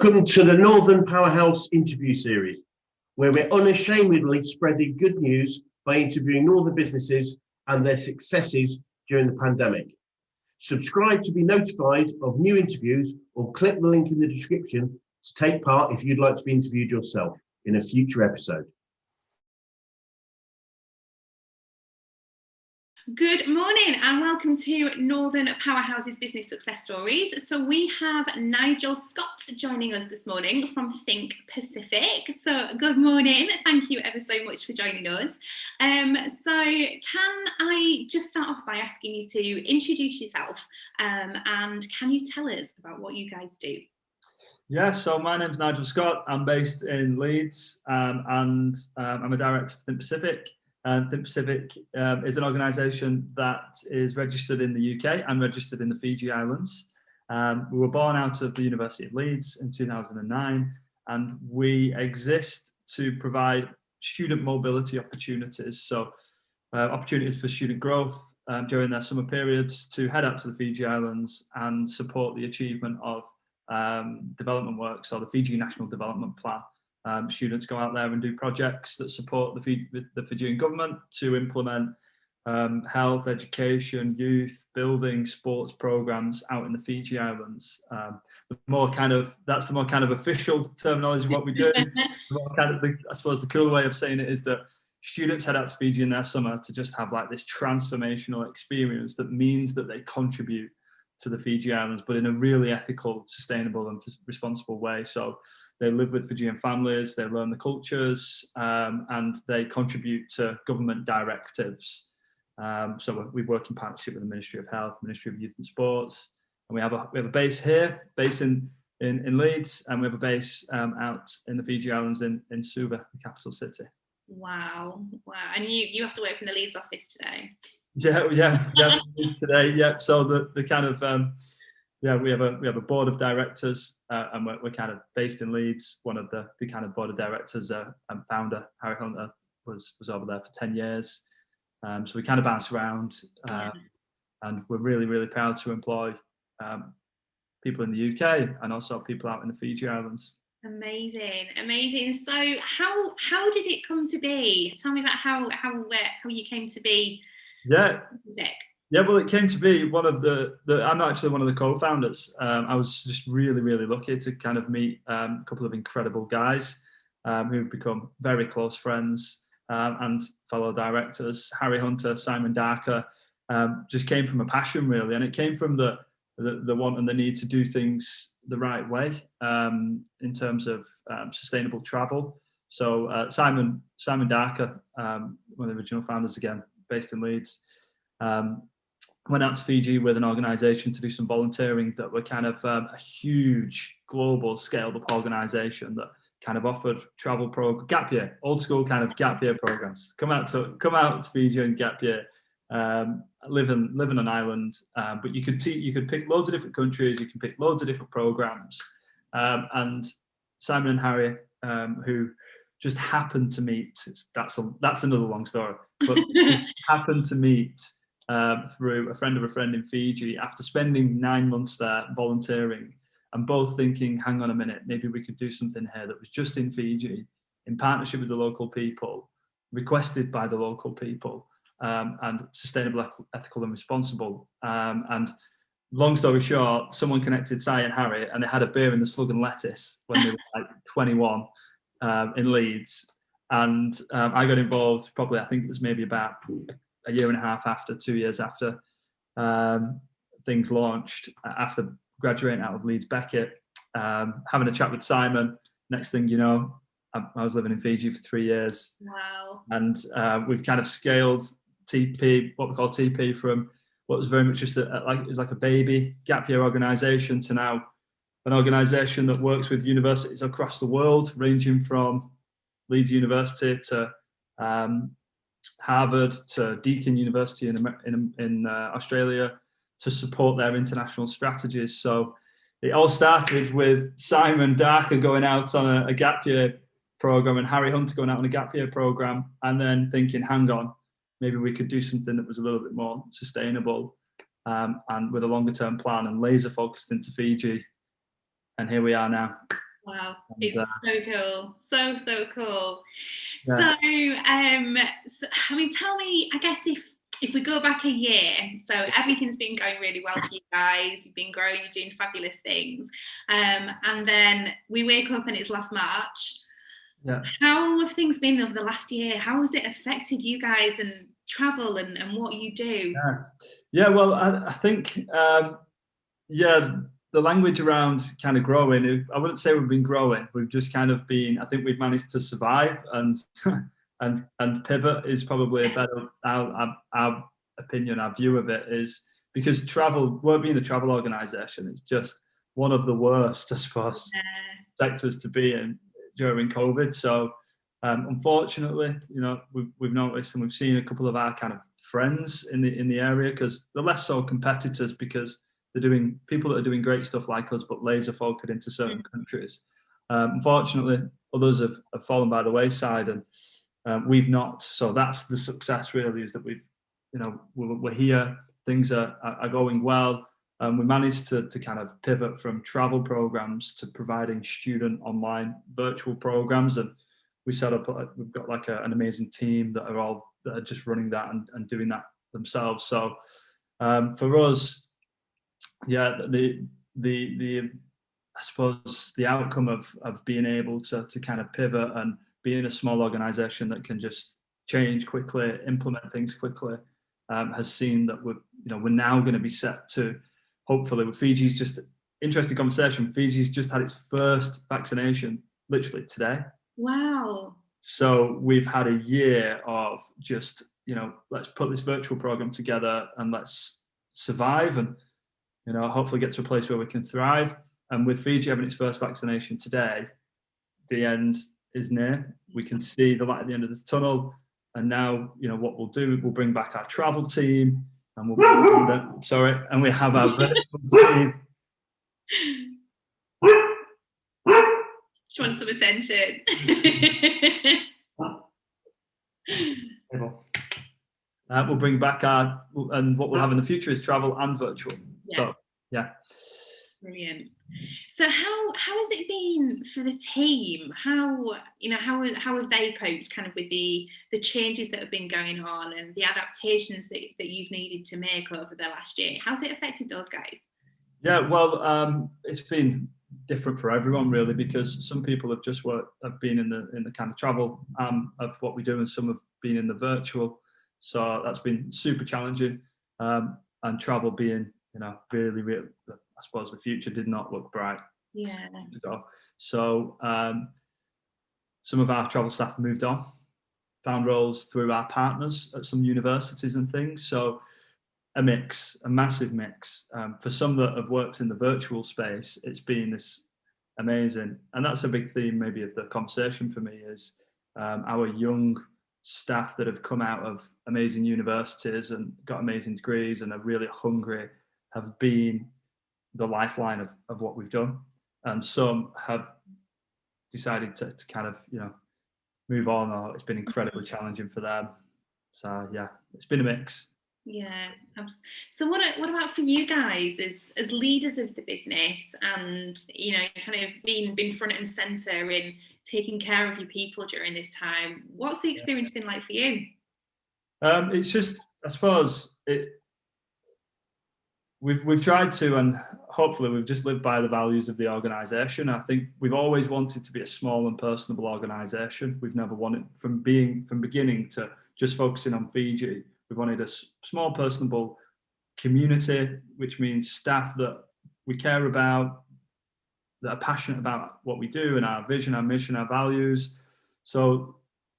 Welcome to the Northern Powerhouse interview series, where we're unashamedly spreading good news by interviewing Northern businesses and their successes during the pandemic. Subscribe to be notified of new interviews or click the link in the description to take part if you'd like to be interviewed yourself in a future episode. Good morning and welcome to Northern Powerhouses Business Success Stories. So we have Nigel Scott joining us this morning from Think Pacific. So good morning. Thank you ever so much for joining us. So can I just start off by asking you to introduce yourself and can you tell us about what you guys do? Yeah, so my name's Nigel Scott. I'm based in Leeds and I'm a director for Think Pacific. And Think Pacific is an organisation that is registered in the UK and registered in the Fiji Islands. We were born out of the University of Leeds in 2009, and we exist to provide student mobility opportunities. So opportunities for student growth during their summer periods to head out to the Fiji Islands and support the achievement of development work, so the Fiji National Development Plan. Students go out there and do projects that support the Fijian Government to implement health, education, youth, building, sports programs out in the Fiji Islands. That's the more kind of official terminology of what we do. I suppose the cool way of saying it is that students head out to Fiji in their summer to just have like this transformational experience that means that they contribute to the Fiji Islands, but in a really ethical, sustainable and responsible way. So they live with Fijian families, they learn the cultures, and they contribute to government directives. So we work in partnership with the Ministry of Health, Ministry of Youth and Sports, and we have a base here, base in Leeds, and we have a base out in the Fiji Islands in Suva, the capital city. Wow. And you have to work from the Leeds office today? Yeah, today. Yeah, so the kind of we have a board of directors, and we're kind of based in Leeds. One of the kind of board of directors and founder, Harry Hunter, was over there for 10 years. So we kind of bounce around, and we're really, really proud to employ people in the UK and also people out in the Fiji Islands. Amazing. So how did it come to be? Tell me about how you came to be. Yeah, well, it came to be one of I'm actually one of the co-founders. I was just really, really lucky to kind of meet a couple of incredible guys who've become very close friends and fellow directors. Harry Hunter, Simon Darker, just came from a passion really, and it came from the want and the need to do things the right way in terms of sustainable travel. So Simon Darker, one of the original founders again, based in Leeds, went out to Fiji with an organisation to do some volunteering that were kind of a huge global scaled up organisation that kind of offered travel gap year, old school kind of gap year programs. Come out to Fiji and gap year, live on an island, but you could pick loads of different countries, you can pick loads of different programs, and Simon and Harry, who just happened to meet. That's another long story, but happened to meet through a friend of a friend in Fiji after spending 9 months there volunteering, and both thinking, hang on a minute, maybe we could do something here that was just in Fiji, in partnership with the local people, requested by the local people, and sustainable, ethical and responsible. And long story short, someone connected Si and Harry, and they had a beer in the Slug and Lettuce when they were like 21 in Leeds. And I got involved probably, I think it was maybe about a year and a half after, 2 years after things launched, after graduating out of Leeds Beckett, having a chat with Simon. Next thing you know, I was living in Fiji for 3 years. Wow. And we've kind of scaled TP, what we call TP, from what was very much just it was like a baby gap year organisation to now an organisation that works with universities across the world, ranging from Leeds University to Harvard to Deakin University in Australia, to support their international strategies. So it all started with Simon Darker going out on a gap year program and Harry Hunter going out on a gap year program, and then thinking, hang on, maybe we could do something that was a little bit more sustainable and with a longer term plan and laser focused into Fiji. And here we are now. Wow, it's so cool, so cool. Yeah. So, I mean, tell me, I guess if we go back a year, so everything's been going really well for you guys. You've been growing, you're doing fabulous things, and then we wake up and it's last March. Yeah. How have things been over the last year? How has it affected you guys and travel and what you do? Yeah. Well, I think the language around kind of growing, I wouldn't say we've been growing. We've just kind of been, I think we've managed to survive and and pivot is probably a better, our opinion, our view of it is, because we're being a travel organisation, it's just one of the worst, I suppose, sectors to be in during COVID. So unfortunately, we've noticed and we've seen a couple of our kind of friends in the area, because they're less so competitors, because they're doing, people that are doing great stuff like us, but laser focused into certain countries. Unfortunately, others have fallen by the wayside, and we've not. So that's the success really, is that we're here, things are going well. We managed to kind of pivot from travel programs to providing student online virtual programs, and we set up, we've got like an amazing team that are just running that and doing that themselves. So for us, yeah, the I suppose the outcome of being able to kind of pivot and being a small organization that can just change quickly, implement things quickly, has seen that we're now going to be set to, hopefully, with Fiji's just interesting conversation. Fiji's just had its first vaccination literally today. Wow. So we've had a year of just, let's put this virtual program together and let's survive and, hopefully get to a place where we can thrive. And with Fiji having its first vaccination today, the end is near. We can see the light at the end of the tunnel. And now, what we'll do, we'll bring back our travel team, and and we have our virtual team. She wants some attention. We'll bring back and what we'll have in the future is travel and virtual. Yeah. So, yeah. Brilliant. So how has it been for the team? How have they coped kind of with the changes that have been going on and the adaptations that you've needed to make over the last year? How's it affected those guys? Yeah, well, it's been different for everyone really, because some people have been in the kind of travel of what we do, and some have been in the virtual. So that's been super challenging, and travel being, really, really, I suppose the future did not look bright. Yeah. So some of our travel staff moved on, found roles through our partners at some universities and things. So a massive mix. For some that have worked in the virtual space, it's been this amazing, and that's a big theme maybe of the conversation for me, is our young staff that have come out of amazing universities and got amazing degrees and are really hungry have been the lifeline of what we've done. And some have decided to kind of, move on, or it's been incredibly challenging for them. So yeah, it's been a mix. Yeah. So what about for you guys as leaders of the business, and kind of being front and center in taking care of your people during this time? What's the experience been like for you? It's just, I suppose we've tried to, and hopefully we've just lived by the values of the organisation. I think we've always wanted to be a small and personable organisation. We've never wanted, from beginning to just focusing on Fiji, we wanted a small, personable community, which means staff that we care about, that are passionate about what we do and our vision, our mission, our values. So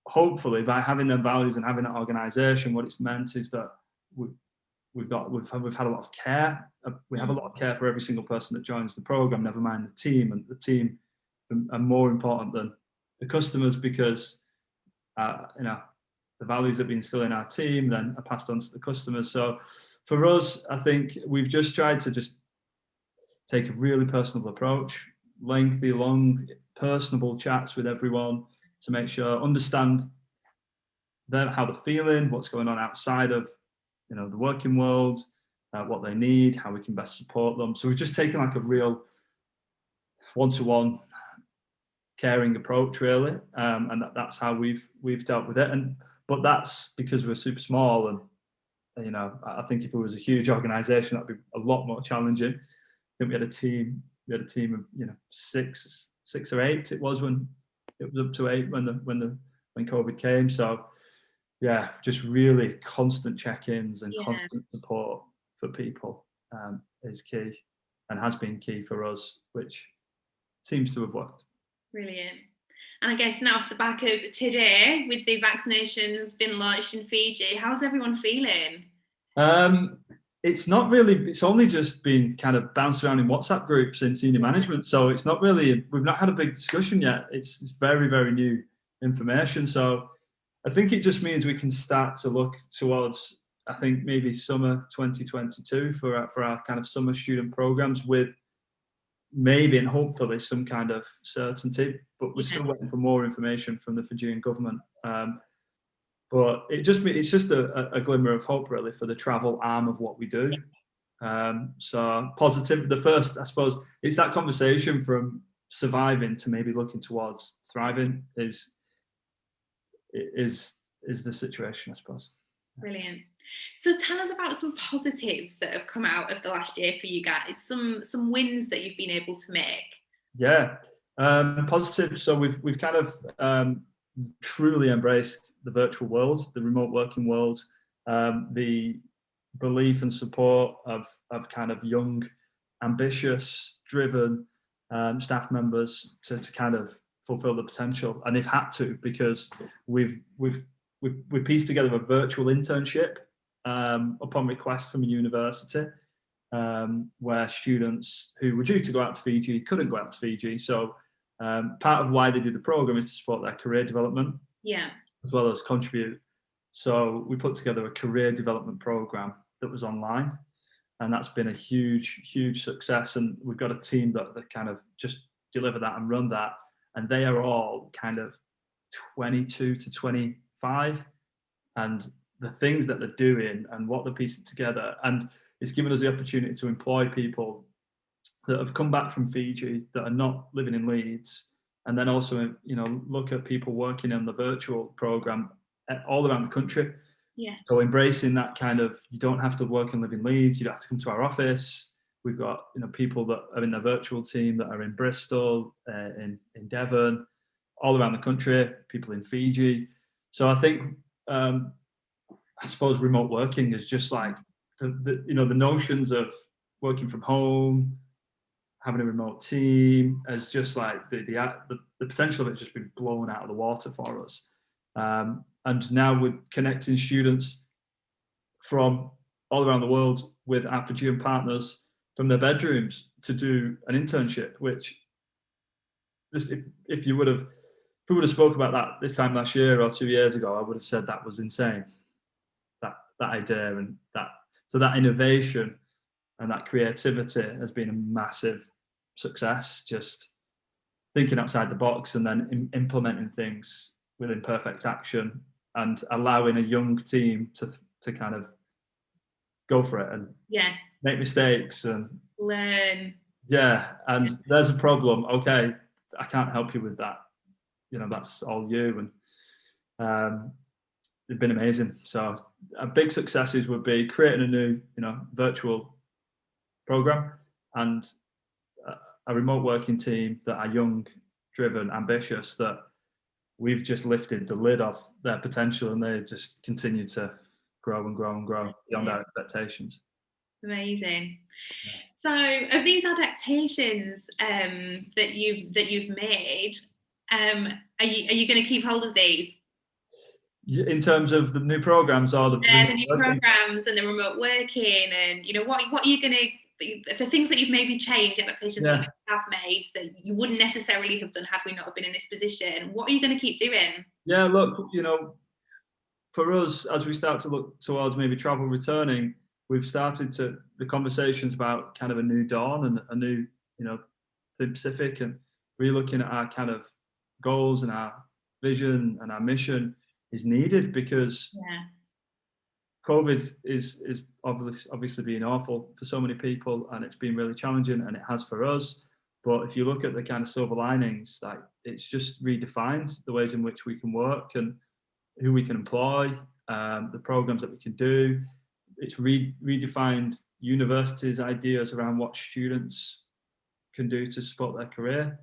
hopefully by having their values and having that organisation, what it's meant is that we've had a lot of care. We have a lot of care for every single person that joins the program, never mind the team. And the team are more important than the customers, because the values that we instill in our team then are passed on to the customers. So for us, I think we've just tried to just take a really personable approach, lengthy, long, personable chats with everyone to make sure, understand how they're feeling, what's going on outside of the working world, what they need, how we can best support them. So we've just taken like a real one-to-one caring approach, really, and that's how we've dealt with it. But that's because we're super small, and you know, I think if it was a huge organisation, that'd be a lot more challenging. I think we had a team of, you know, six or eight. It was when it was up to 8 when COVID came. So yeah, just really constant check-ins and constant support for people is key, and has been key for us, which seems to have worked. Brilliant. And I guess now off the back of today, with the vaccinations been launched in Fiji, how's everyone feeling? It's not really, it's only just been kind of bounced around in WhatsApp groups in senior management. So it's not really, we've not had a big discussion yet. It's very, very new information. So I think it just means we can start to look towards, I think, maybe summer 2022 for our kind of summer student programs, with maybe and hopefully some kind of certainty, but we're still waiting for more information from the Fijian government. But it's just a glimmer of hope, really, for the travel arm of what we do. So positive. The first, I suppose, it's that conversation from surviving to maybe looking towards thriving is the situation, I suppose. Brilliant. So tell us about some positives that have come out of the last year for you guys, some wins that you've been able to make. Yeah, positive. So we've kind of truly embraced the virtual world, the remote working world, the belief and support of kind of young, ambitious, driven staff members to kind of fulfill the potential, and they've had to, because we've pieced together a virtual internship upon request from a university, where students who were due to go out to Fiji couldn't go out to Fiji. So part of why they do the program is to support their career development, as well as contribute. So we put together a career development program that was online, and that's been a huge success. And we've got a team that kind of just deliver that and run that, and they are all kind of 22 to 25, and the things that they're doing and what they're piecing together, and it's given us the opportunity to employ people that have come back from Fiji that are not living in Leeds, and then also, you know, look at people working in the virtual program all around the country. Yeah. So embracing that kind of, you don't have to work and live in Leeds, you don't have to come to our office. We've got, you know, people that are in the virtual team that are in Bristol, in Devon, all around the country, people in Fiji. So I think, I suppose remote working is just like the you know, the notions of working from home, having a remote team, as just like the potential of it just been blown out of the water for us. And now we're connecting students from all around the world with our Fijian partners from their bedrooms to do an internship, which just if we would have spoke about that this time last year or 2 years ago, I would have said that was insane. That idea and that innovation and that creativity has been a massive success. Just thinking outside the box and then implementing things within perfect action and allowing a young team to kind of go for it and make mistakes and learn. Yeah, and there's a problem. Okay, I can't help you with that. You know, that's all you. And they've been amazing. So big successes would be creating a new, you know, virtual program and a remote working team that are young, driven, ambitious, that we've just lifted the lid off their potential, and they just continue to grow and grow and grow beyond our expectations. Amazing. So of these adaptations that you've made, are you going to keep hold of these? In terms of the new programs or the new programs and the remote working, and you know, what are you going to, the things that you've maybe changed, adaptations that you have made that you wouldn't necessarily have done had we not been in this position, what are you going to keep doing? Yeah, look, you know, for us, as we start to look towards maybe travel returning, we've started the conversations about kind of a new dawn and a new, you know, Think Pacific, and really looking at our kind of goals and our vision and our mission is needed, because COVID is obviously been awful for so many people, and it's been really challenging, and it has for us. But if you look at the kind of silver linings, like it's just redefined the ways in which we can work and who we can employ, the programs that we can do. It's redefined universities' ideas around what students can do to support their career.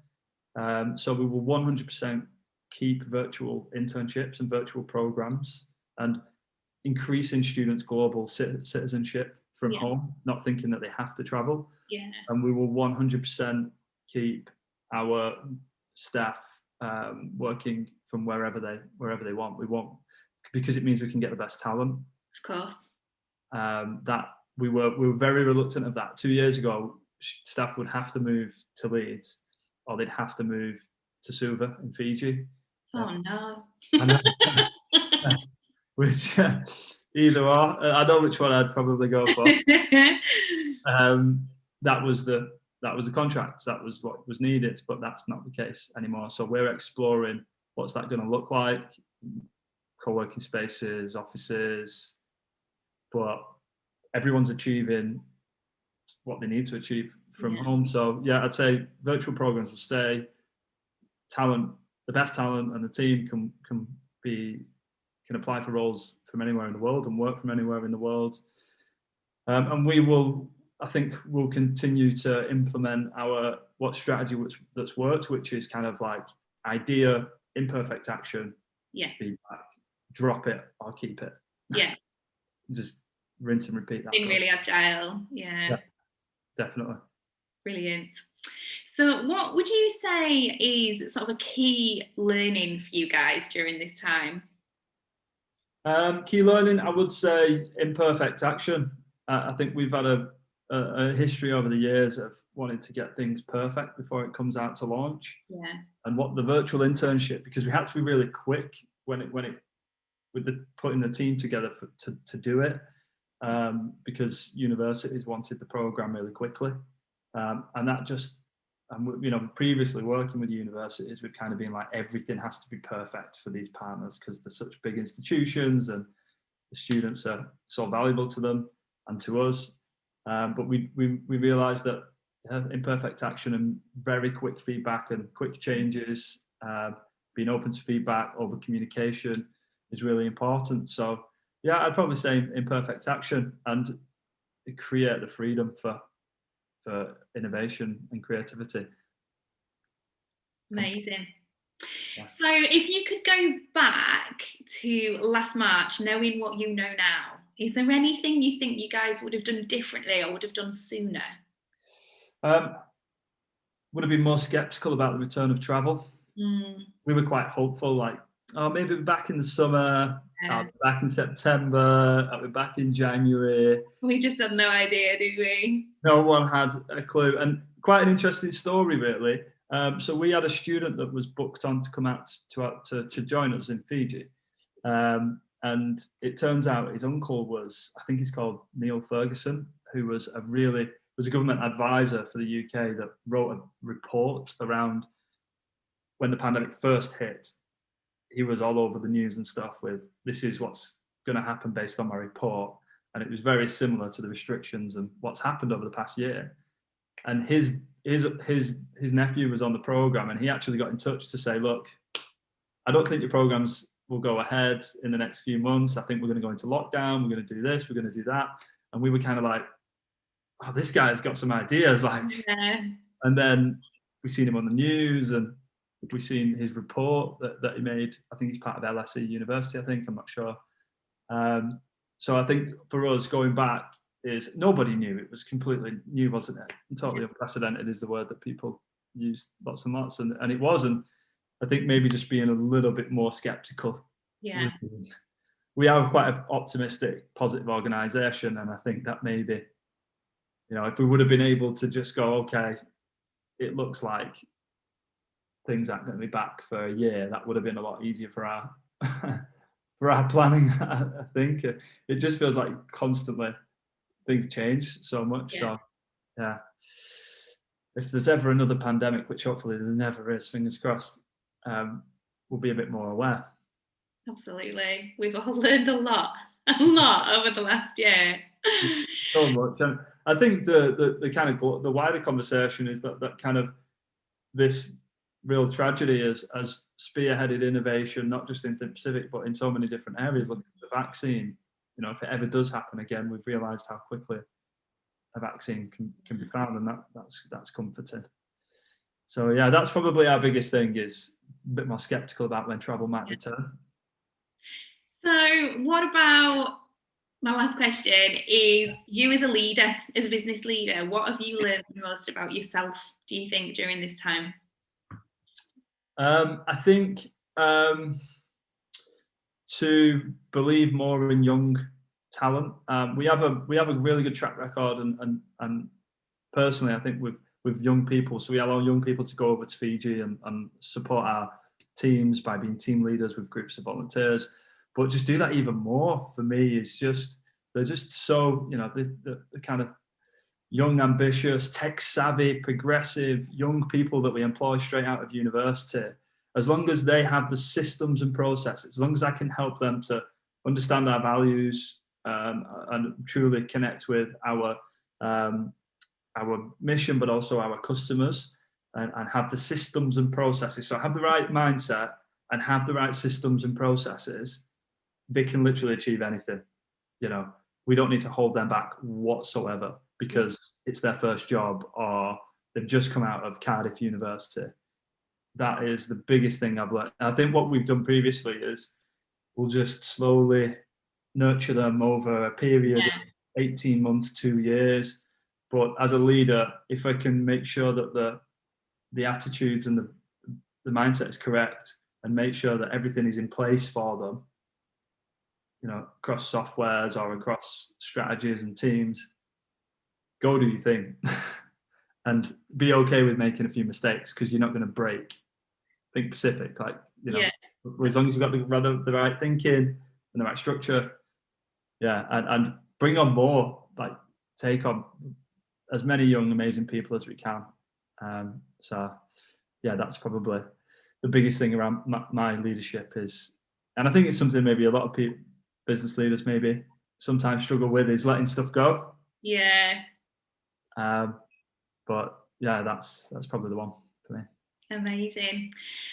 So we will 100% keep virtual internships and virtual programs and increasing students' global citizenship from home, not thinking that they have to travel. Yeah. And we will 100% keep our staff working from wherever they want. We won't, because it means we can get the best talent. Of course. That we were very reluctant of that. 2 years ago, staff would have to move to Leeds, or they'd have to move to Suva in Fiji. Oh no. Which either or, I know which one I'd probably go for. That was the contract. That was what was needed, but that's not the case anymore. So we're exploring what's that going to look like, co-working spaces, offices, but everyone's achieving what they need to achieve from home. So yeah, I'd say virtual programs will stay. Talent, the best talent and the team can apply for roles from anywhere in the world and work from anywhere in the world. And I think we'll continue to implement what strategy that's worked, which is kind of like idea, imperfect action, feedback, drop it or keep it. Yeah. Just rinse and repeat that. Been really agile. Yeah. Definitely. Brilliant. So what would you say is sort of a key learning for you guys during this time? Key learning, I would say imperfect action. I think we've had a history over the years of wanting to get things perfect before it comes out to launch. Yeah. And what the virtual internship, because we had to be really quick with putting the team together to do it, because universities wanted the program really quickly, and that just, previously working with universities, we've kind of been like, everything has to be perfect for these partners because they're such big institutions and the students are so valuable to them and to us. But we realised that imperfect action and very quick feedback and quick changes, being open to feedback over communication is really important. So yeah, I'd probably say imperfect action and create the freedom for innovation and creativity. Amazing. Yeah. So if you could go back to last March, knowing what you know now, is there anything you think you guys would have done differently or would have done sooner? Would have been more sceptical about the return of travel. We were quite hopeful, like, oh, maybe we're back in the summer, I'll be back in September, I'll be back in January. We just had no idea, did we? No one had a clue. And quite an interesting story, really. So we had a student that was booked on to come out to join us in Fiji. And it turns out his uncle was, I think he's called Neil Ferguson, who was a government advisor for the UK that wrote a report around when the pandemic first hit. He was all over the news and stuff with, this is what's going to happen based on my report. And it was very similar to the restrictions and what's happened over the past year. And his nephew was on the program, and he actually got in touch to say, look, I don't think your programs will go ahead in the next few months. I think we're going to go into lockdown. We're going to do this. We're going to do that. And we were kind of like, oh, this guy's got some ideas. And then we seen him on the news, and we've seen his report that he made. I think he's part of LSE University, I'm not sure. So I think for us, going back, is nobody knew. It was completely new, wasn't it? And totally unprecedented is the word that people use lots and lots, and it wasn't. I think maybe just being a little bit more skeptical. Yeah. We are quite an optimistic, positive organisation, and I think that maybe, if we would have been able to just go, okay, it looks like things aren't going to be back for a year, that would have been a lot easier for our for our planning. I think it just feels like constantly things change so much. Yeah. So yeah, if there's ever another pandemic, which hopefully there never is, fingers crossed, we'll be a bit more aware. Absolutely. We've all learned a lot over the last year. So much. And I think the kind of the wider conversation is that kind of this real tragedy has spearheaded innovation, not just in the Pacific, but in so many different areas. Look at the vaccine. You know, if it ever does happen again, we've realised how quickly a vaccine can be found, and that's comforting. So yeah, that's probably our biggest thing, is a bit more sceptical about when travel might return. So what about, my last question is, you as a leader, as a business leader, what have you learned the most about yourself, do you think, during this time? I think to believe more in young talent. We have a really good track record, and personally, I think with young people. So we allow young people to go over to Fiji and support our teams by being team leaders with groups of volunteers. But just do that even more, for me, is just, they're just so, you know, the kind of young, ambitious, tech savvy, progressive young people that we employ straight out of university. As long as they have the systems and processes, as long as I can help them to understand our values and truly connect with our mission, but also our customers, and have the systems and processes. So have the right mindset and have the right systems and processes, they can literally achieve anything. You know, we don't need to hold them back whatsoever because it's their first job or they've just come out of Cardiff University. That is the biggest thing I've learned. I think what we've done previously is we'll just slowly nurture them over a period of 18 months, 2 years. But as a leader, if I can make sure that the attitudes and the mindset is correct, and make sure that everything is in place for them, you know, across softwares or across strategies and teams, go do your thing and be okay with making a few mistakes, because you're not going to break. Think Pacific, like, you know, as long as you've got the right thinking and the right structure, and bring on more, like take on as many young, amazing people as we can. So yeah, that's probably the biggest thing around my leadership is, and I think it's something maybe a lot of people, business leaders maybe sometimes struggle with, is letting stuff go. Yeah. But yeah, that's probably the one for me. Amazing.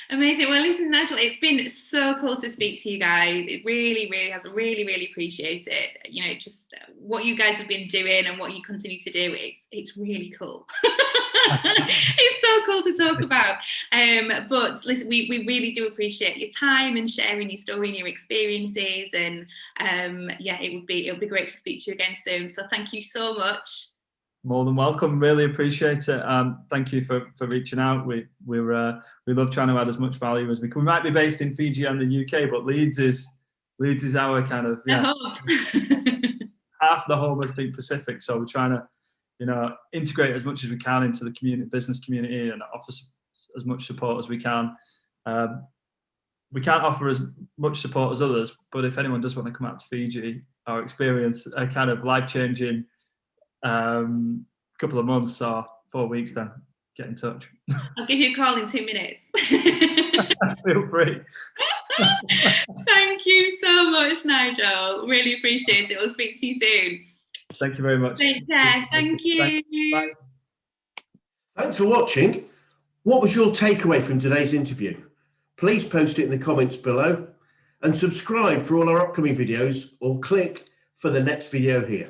Well, listen, Nigel, it's been so cool to speak to you guys. It really has. Really appreciate it. You know, just what you guys have been doing and what you continue to do. It's really cool. It's so cool to talk about. But listen, we really do appreciate your time and sharing your story and your experiences. And it'll be great to speak to you again soon. So thank you so much. More than welcome. Really appreciate it. Thank you for reaching out. We love trying to add as much value as we can. We might be based in Fiji and the UK, but Leeds is our kind of half the home of Think Pacific. So we're trying to, you know, integrate as much as we can into the business community and offer as much support as we can. We can't offer as much support as others, but if anyone does want to come out to Fiji or experience a kind of life-changing couple of months or 4 weeks, then get in touch. I'll give you a call in 2 minutes. Feel free. Thank you so much, Nigel. Really appreciate it. We'll speak to you soon. Thank you very much. Take care. Thank you. Bye. Thanks for watching. What was your takeaway from today's interview? Please post it in the comments below and subscribe for all our upcoming videos, or click for the next video here.